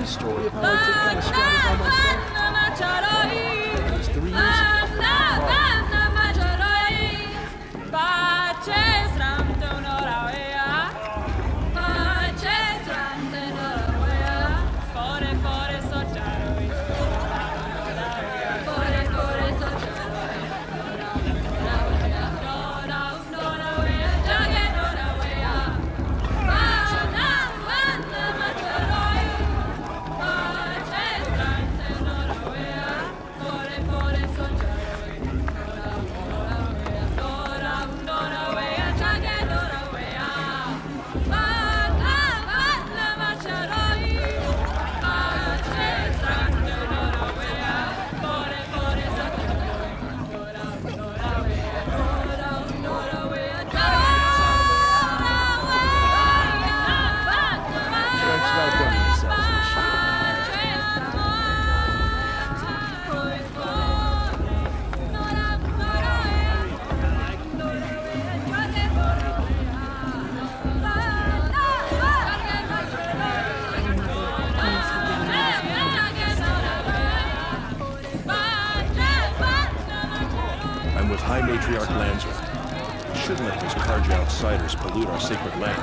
story of how I took down a squatter by myself. It was 3 years ago. High Matriarch Lanzer. Shouldn't let these Carja outsiders pollute our sacred land.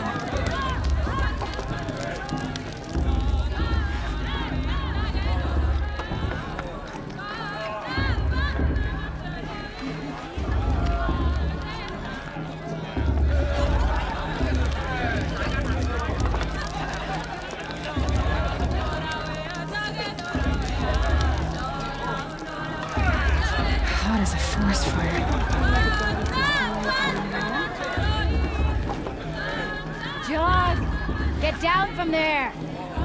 Hot as a forest fire. John! Get down from there!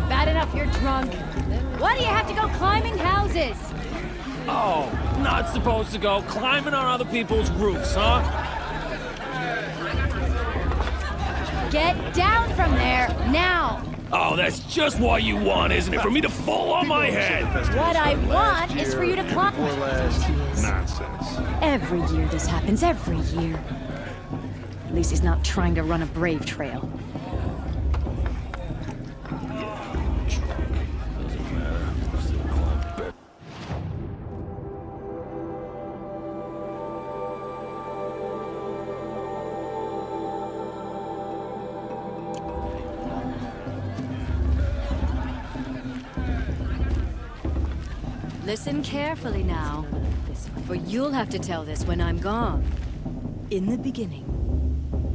Bad enough you're drunk. Why do you have to go climbing houses? Oh, not supposed to go climbing on other people's roofs, huh? Get down from there, now! Oh, that's just what you want, isn't it? For me to fall on my head! What I want is for you to climb. Nonsense. Every year this happens, every year. At least he's not trying to run a brave trail. Listen carefully now, for you'll have to tell this when I'm gone. In the beginning,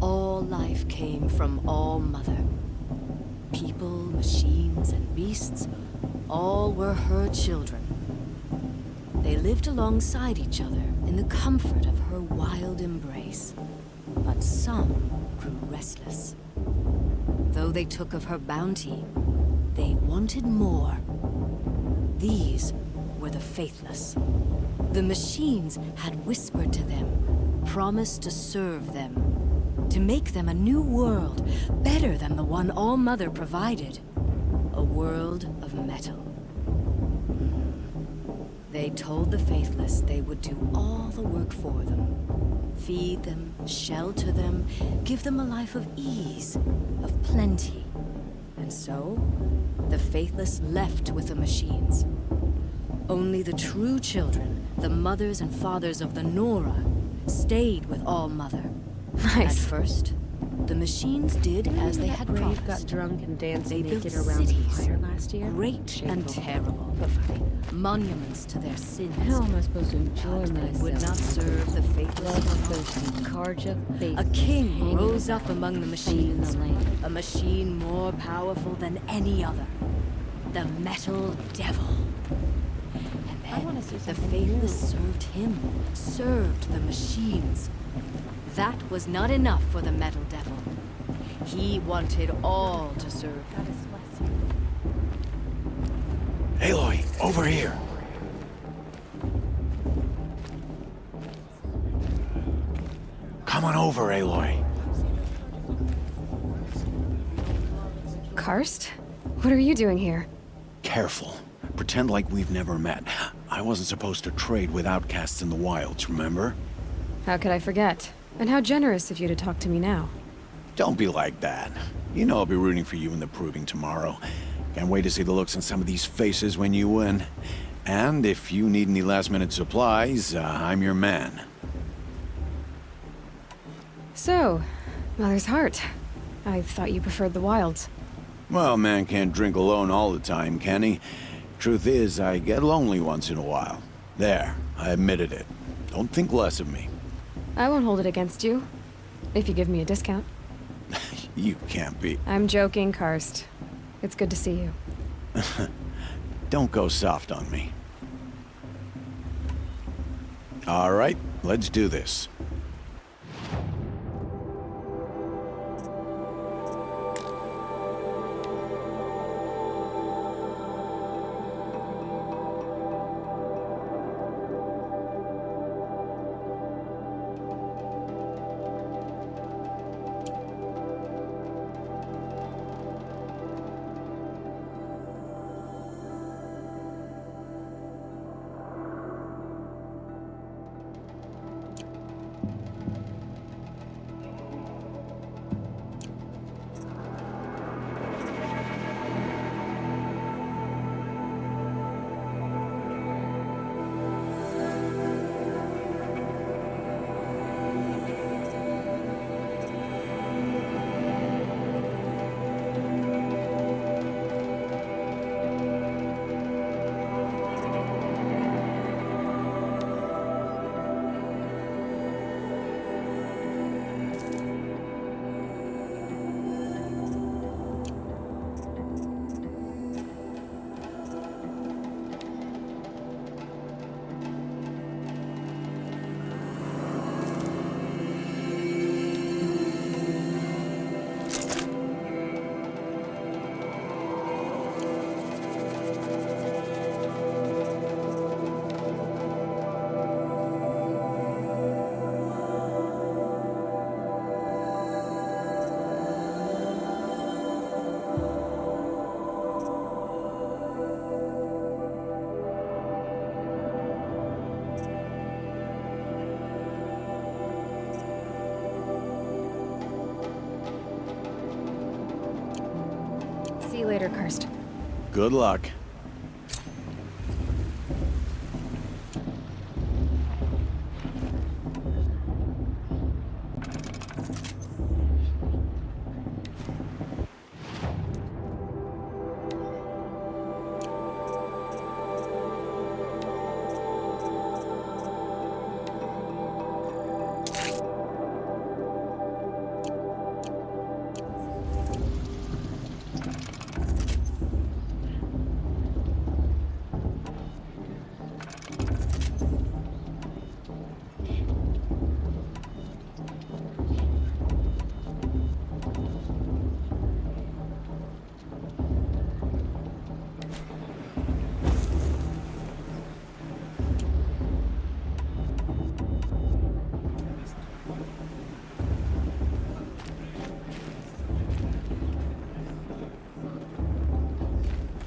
all life came from All Mother. People, machines, and beasts, all were her children. They lived alongside each other in the comfort of her wild embrace. But some grew restless. Though they took of her bounty, they wanted more. These were the faithless. The machines had whispered to them, promised to serve them, to make them a new world, better than the one All Mother provided. A world of metal. They told the faithless they would do all the work for them. Feed them, shelter them, give them a life of ease, of plenty. And so, the faithless left with the machines. Only the true children, the mothers and fathers of the Nora, stayed with All Mother. Nice. At first, the machines did as they had promised. Got drunk and danced They naked built around the cities, fire last year. great and terrible. But funny. Monuments to their sins. How am I supposed to enjoy But they myself? would not serve the faithless. Bloodthirsty Carja faith. A king rose up among the in machines. the lane. A machine more powerful than any other. The Metal Devil. And then the faithless served him, served the machines. That was not enough for the Metal Devil. He wanted all to serve. Aloy, over here. Come on over, Aloy. Karst? What are you doing here? Careful. Pretend like we've never met. I wasn't supposed to trade with outcasts in the wilds, remember? How could I forget? And how generous of you to talk to me now. Don't be like that. You know I'll be rooting for you in the proving tomorrow. Can't wait to see the looks on some of these faces when you win. And if you need any last-minute supplies, I'm your man. So, Mother's Heart. I thought you preferred the wilds. Well, man can't drink alone all the time, can he? Truth is, I get lonely once in a while. There, I admitted it. Don't think less of me. I won't hold it against you, if you give me a discount. You can't be. I'm joking, Karst. It's good to see you. Don't go soft on me. All right, let's do this. See you later, Karst. Good luck.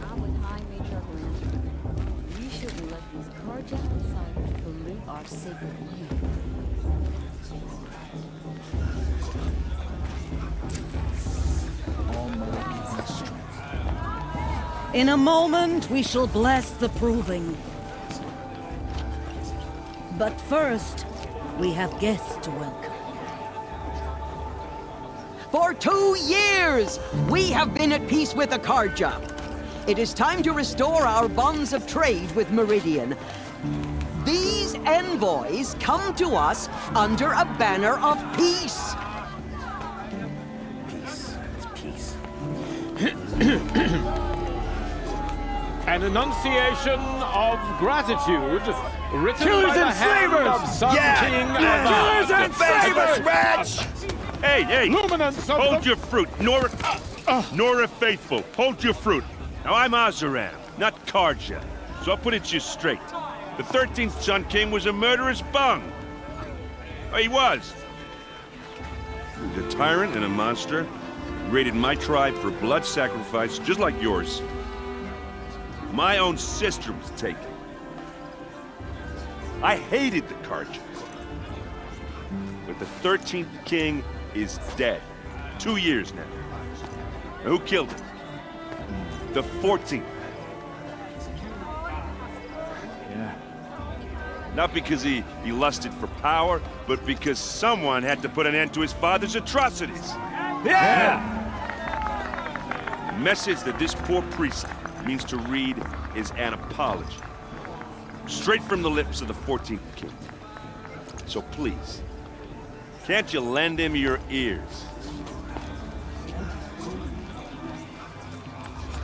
I'm with High Matriarch Lantern. We shouldn't let these carjacked outsiders pollute our sacred land. In a moment, we shall bless the proving. But first, we have guests to welcome. For 2 years, we have been at peace with the Carja. It is time to restore our bonds of trade with Meridian. These envoys come to us under a banner of peace. Peace. It's peace. An enunciation of gratitude written Killers by the and hand slavers! of Sun King Avad. Killers and slavers, rats! Hey! Luminance of Hold the... your fruit, Nora Faithful. Hold your fruit. Now, I'm Oseram, not Carja, so I'll put it just straight. The 13th Sun King was a murderous bung. Oh, he was. He was a tyrant and a monster. He raided my tribe for blood sacrifice, just like yours. My own sister was taken. I hated the Carja. But the 13th king is dead. 2 years now. Now, who killed him? The 14th. Yeah. Not because he lusted for power, but because someone had to put an end to his father's atrocities. Yeah! The message that this poor priest means to read is an apology. Straight from the lips of the 14th king. So please, can't you lend him your ears?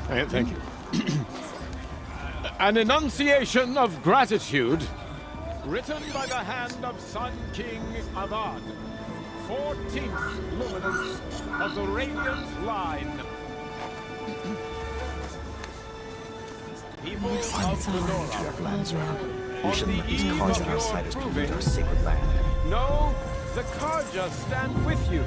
Thank you. An enunciation of gratitude, written by the hand of Sun King Avad, 14th luminance of the Radiant Line. People of the Nora, we shouldn't let these cards on our side as pollute our sacred land. No, the Karja stand with you.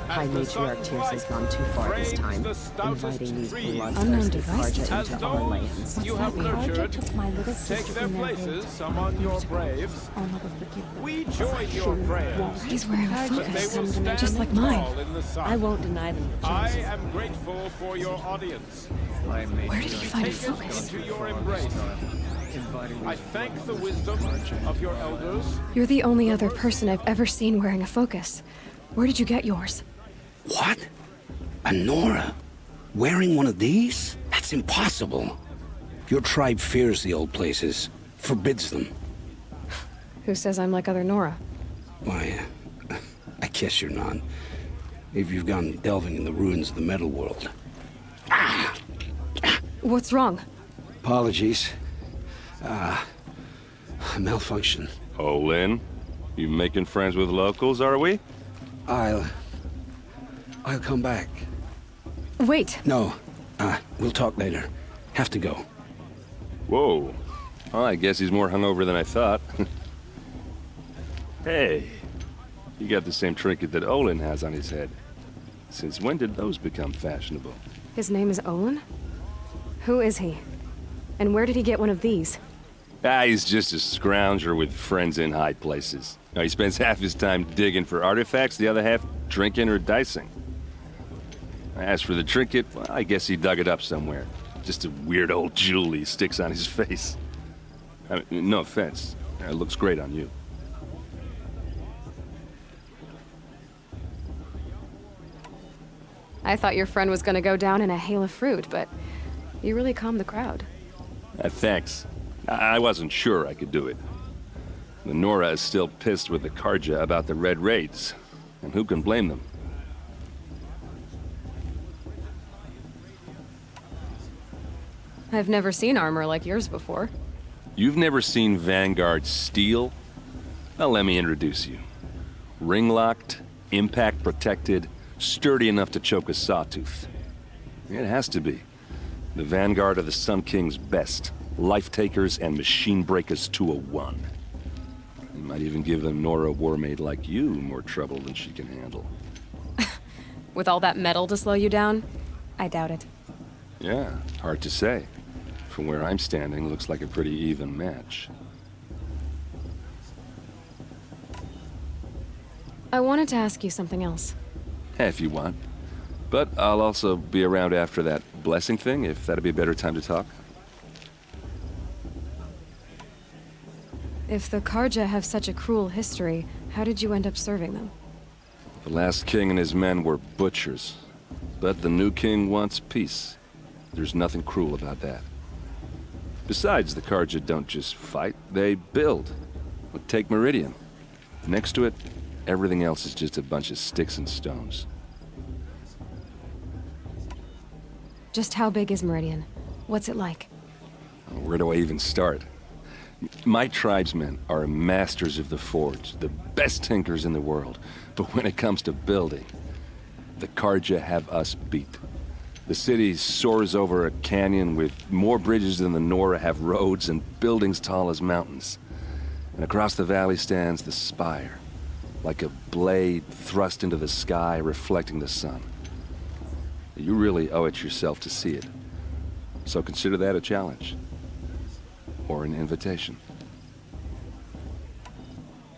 High Matriarch Tears has gone too far this time, inviting these bloodthirsty Karja into our lands. You have nurtured, took my little take sister their in their places among your braves. I'll never forgive them. We join your prayers. He's wearing a But they will focus, stand just like mine. tall in the sun. I won't deny them the I chance. am grateful for your audience. Where did he find a Take it focus? into your embrace. I thank the wisdom of your elders. You're the only other person I've ever seen wearing a focus. Where did you get yours? What? A Nora? Wearing one of these? That's impossible. Your tribe fears the old places, forbids them. Who says I'm like other Nora? Why, I guess you're not. If you've gone delving in the ruins of the metal world. What's wrong? Apologies. Malfunction. Oh, Lynn, you making friends with locals, are we? I'll come back. Wait. No, we'll talk later. Have to go. Whoa. Well, I guess he's more hungover than I thought. Hey, you got the same trinket that Olin has on his head. Since when did those become fashionable? His name is Olin? Who is he? And where did he get one of these? He's just a scrounger with friends in high places. Now, he spends half his time digging for artifacts, the other half drinking or dicing. As for the trinket, well, I guess he dug it up somewhere. Just a weird old jewel he sticks on his face. I mean, no offense. It looks great on you. I thought your friend was gonna go down in a hail of fruit, but you really calmed the crowd. Thanks. I wasn't sure I could do it. The Nora is still pissed with the Karja about the Red Raids, and who can blame them? I've never seen armor like yours before. You've never seen Vanguard steel? Well, let me introduce you. Ring-locked, impact-protected, sturdy enough to choke a sawtooth. It has to be. The Vanguard of the Sun King's best. Life-takers and machine breakers to a one. You might even give a Nora warmaid like you more trouble than she can handle. With all that metal to slow you down? I doubt it. Yeah, hard to say. From where I'm standing, looks like a pretty even match. I wanted to ask you something else. If you want. But I'll also be around after that blessing thing, if that'd be a better time to talk. If the Karja have such a cruel history, how did you end up serving them? The last king and his men were butchers. But the new king wants peace. There's nothing cruel about that. Besides, the Karja don't just fight, they build. Take Meridian. Next to it, everything else is just a bunch of sticks and stones. Just how big is Meridian? What's it like? Where do I even start? My tribesmen are masters of the forge, the best tinkers in the world. But when it comes to building, the Karja have us beat. The city soars over a canyon with more bridges than the Nora have roads and buildings tall as mountains. And across the valley stands the spire, like a blade thrust into the sky reflecting the sun. You really owe it yourself to see it. So consider that a challenge. Or an invitation.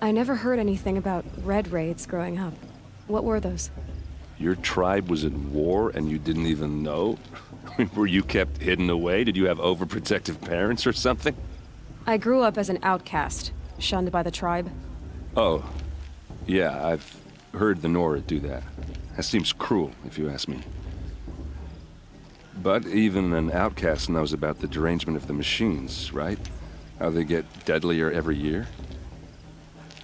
I never heard anything about Red Raids growing up. What were those? Your tribe was at war and you didn't even know? Were you kept hidden away? Did you have overprotective parents or something? I grew up as an outcast, shunned by the tribe. Oh, yeah, I've heard the Nora do that. That seems cruel, if you ask me. But even an outcast knows about the derangement of the machines, right? How they get deadlier every year?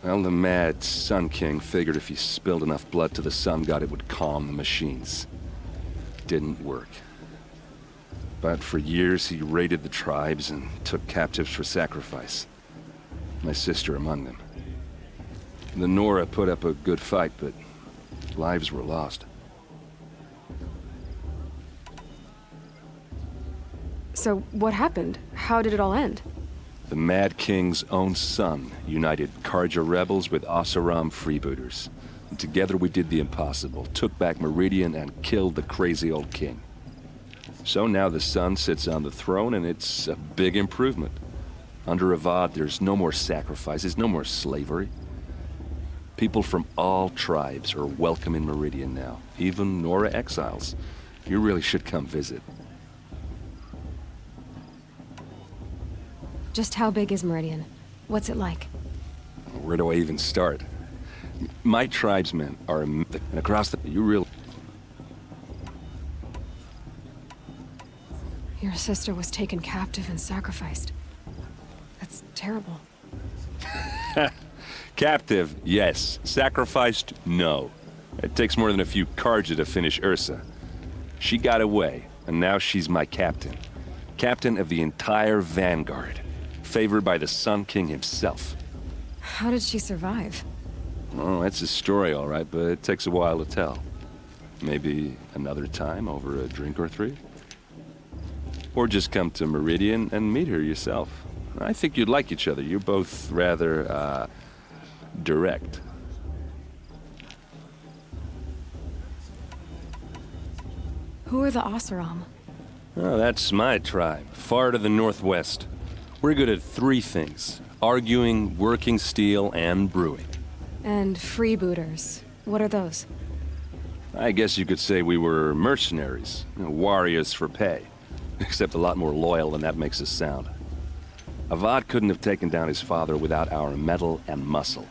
Well, the mad Sun King figured if he spilled enough blood to the Sun God, it would calm the machines. Didn't work. But for years, he raided the tribes and took captives for sacrifice. My sister among them. The Nora put up a good fight, but lives were lost. So, what happened? How did it all end? The Mad King's own son united Carja rebels with Oseram freebooters. And together we did the impossible, took back Meridian and killed the crazy old king. So now the son sits on the throne and it's a big improvement. Under Avad, there's no more sacrifices, no more slavery. People from all tribes are welcome in Meridian now, even Nora exiles. You really should come visit. Just how big is Meridian? What's it like? Where do I even start? My tribesmen are and across the... You really... Your sister was taken captive and sacrificed. That's terrible. Captive, yes. Sacrificed, no. It takes more than a few Carja to finish Ursa. She got away, and now she's my captain. Captain of the entire Vanguard. Favored by the Sun King himself. How did she survive? Oh, that's a story, all right, but it takes a while to tell. Maybe another time over a drink or three? Or just come to Meridian and meet her yourself. I think you'd like each other. You're both rather, direct. Who are the Oseram? Oh, that's my tribe, far to the northwest. We're good at three things: arguing, working steel, and brewing. And freebooters. What are those? I guess you could say we were mercenaries, warriors for pay. Except a lot more loyal than that makes us sound. Avad couldn't have taken down his father without our metal and muscle.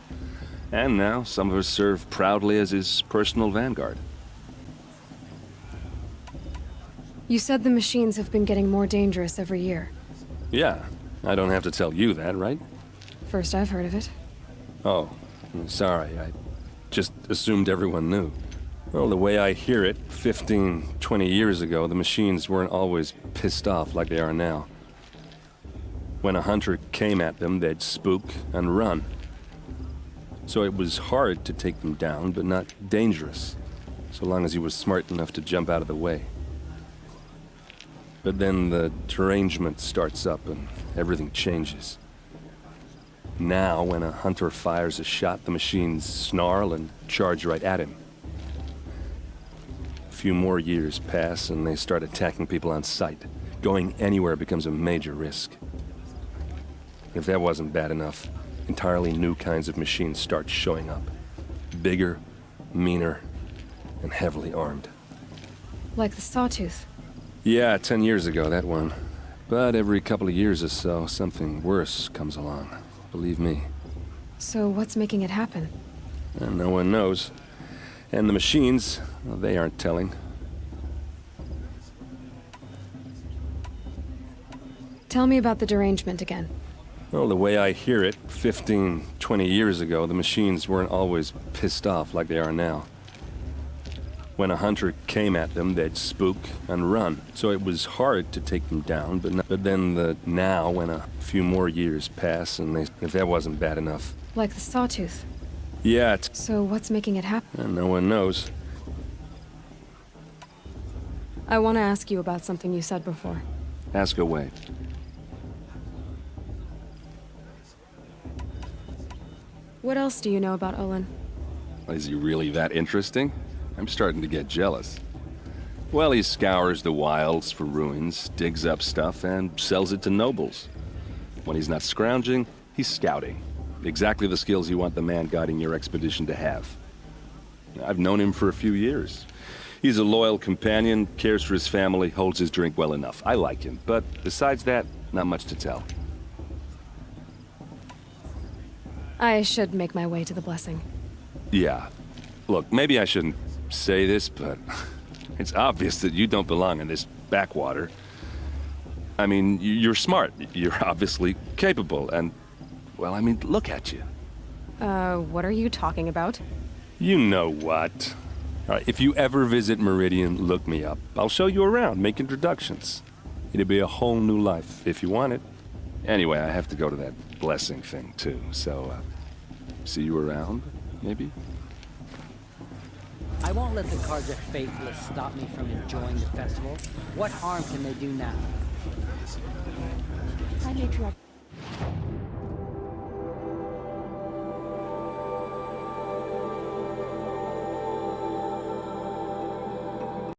And now, some of us serve proudly as his personal vanguard. You said the machines have been getting more dangerous every year. Yeah, I don't have to tell you that, right? First I've heard of it. Oh, sorry, I just assumed everyone knew. Well, the way I hear it, 15, 20 years ago, the machines weren't always pissed off like they are now. When a hunter came at them, they'd spook and run. So it was hard to take them down, but not dangerous, so long as he was smart enough to jump out of the way. But then the derangement starts up and everything changes. Now, when a hunter fires a shot, the machines snarl and charge right at him. A few more years pass and they start attacking people on sight. Going anywhere becomes a major risk. If that wasn't bad enough, entirely new kinds of machines start showing up. Bigger, meaner, and heavily armed. Like the Sawtooth? Yeah, 10 years ago, that one. But every couple of years or so, something worse comes along. Believe me. So what's making it happen? And no one knows. And the machines, well, they aren't telling. Tell me about the derangement again. Well, the way I hear it, 15, 20 years ago, the machines weren't always pissed off like they are now. When a hunter came at them, they'd spook and run. So it was hard to take them down, but then now, when a few more years pass and if that wasn't bad enough. Like the Sawtooth? Yeah, So what's making it happen? And no one knows. I want to ask you about something you said before. Ask away. What else do you know about Olin? Is he really that interesting? I'm starting to get jealous. Well, he scours the wilds for ruins, digs up stuff, and sells it to nobles. When he's not scrounging, he's scouting. Exactly the skills you want the man guiding your expedition to have. I've known him for a few years. He's a loyal companion, cares for his family, holds his drink well enough. I like him, but besides that, not much to tell. I should make my way to the blessing. Yeah. Look, maybe I shouldn't say this, but it's obvious that you don't belong in this backwater. I mean, you're smart. You're obviously capable, and, well, I mean, look at you. What are you talking about? You know what. All right, if you ever visit Meridian, look me up. I'll show you around, make introductions. It'll be a whole new life, if you want it. Anyway, I have to go to that blessing thing, too, so, see you around, maybe? I won't let the Carja faithless stop me from enjoying the festival. What harm can they do now? High Matriarch